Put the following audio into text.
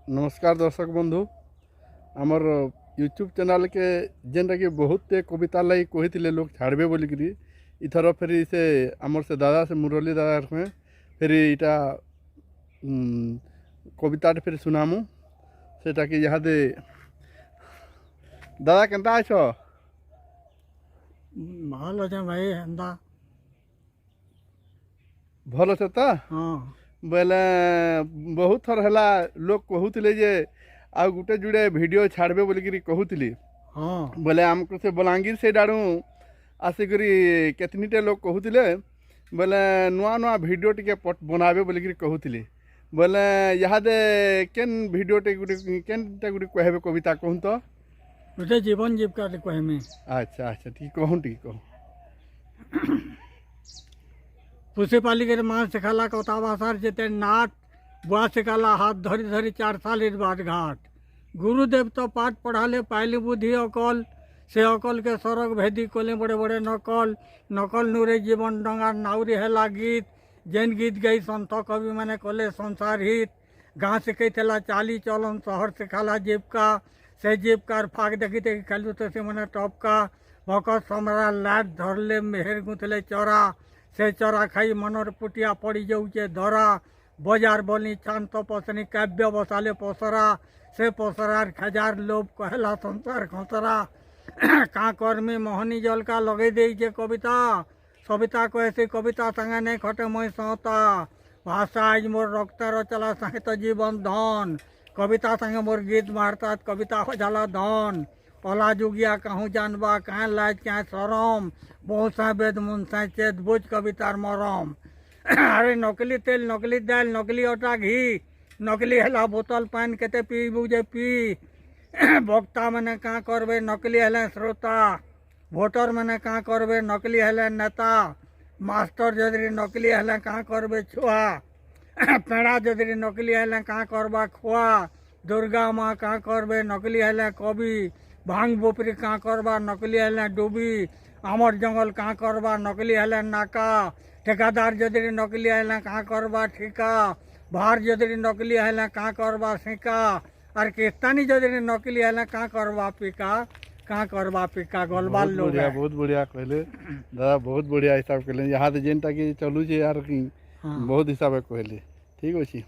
नमस्कार दर्शक बंधु आमर यूट्यूब चैनल के जेनटा कि बहुत कविता लगी कही लोग छाड़बे बोलिकी इथर फिर से आमर से दादा से मुरली दादा में फिर इटा कविता फिर सुनामु सेटा कि यहाँ दे दादा केनता आछ भल अच्छे भाई एंता भल अच्छे तो हाँ बोले बहुत थर है लोग कहते जे आ गोटे जुड़े वीडियो छाड़बे बोलिकी कहते हाँ बोले आमको से बलांगीर से डाणु आसिकरी केतनीटे लोग कहते बोले नुआ नुआ वीडियो टे बनाबे बोलिकी कहते बोले यहाँ दे केन वीडियो टे केनटा गुटे कहबे कविता कहूँ तो गोटे जीवन जीविका कहमी। अच्छा अच्छा ठीक कहूँ ठीक कहूँ पुषे पालिके माँ सिखाला कथा भाषार जेते नाट बुआ सिखाला हाथ धरी धरी 4 साल बाद घाट गुरुदेव तो पाठ पढ़ाले पाइली बुद्धि अकल से अकल के सरग भेदी कले बड़े बड़े नकल नकल नूरे जीवन डंगा नाउरी हेला गीत जेन गीत गई संत कवि मैंने कले संसार हित गाँ शिखला चाली चलन शहर सिखाला जीविका से जीविकार फाक देखी देखी खालू तो से मैंने टपका भकत समरा लाट धरले मेहर गुथले चरा से चरा खाई मनर पुटिया पड़ी जाऊे धरा बजार बनी छान तपसनी काव्य बसाले पसरा से पसरार खजार लोभ कहला संसार खसरा का कर्मी मोहनी जल का लगे दे कविता सविता कहे कविता संगे नहीं खटे मई सहता भाषा आज मोर रक्तार चला संगे तो जीवन धन कविता संगे मोर गीत मारतात कविता हो जाला धन पला जुगिया कहूँ जानबा कहाँ लाज क्या शरम बहुत सा वेद मुन सा चेत बुझ कवितार मरम अरे नकली तेल नकली दाल नकली आटा घी नकली हेला बोतल पान केते पी बुझे पी वक्ता मैंने कहाँ करबे नकली हेले श्रोता भोटर मैंने कहाँ करबे नकली हेले नेता मास्टर जदरी नकली हेले कहाँ करबे छुआ पेड़ा जदरी नकली हेले कहाँ करबा खुआ दुर्गा माँ कहाँ करबे नकली हेले कवि भांग बोपरी कहाँ करबा नकली हेले डूबी आमर जंगल कहाँ करबा नकली हेले नाका ठेकादार जदरी नकली हेले कहाँ करबा ठिका भार जदरी नकली हेले कहाँ करबा सिका और किस्तानी जदरी नकली हेले कहाँ करबा पिका कहाँ करबा पिका गोलबाल लोग बहुत बढ़िया कहले दादा बहुत बढ़िया हिसाब कहले यहाँ जेनटा कि चलू यार बहुत हिसाब कहले ठीक अच्छे।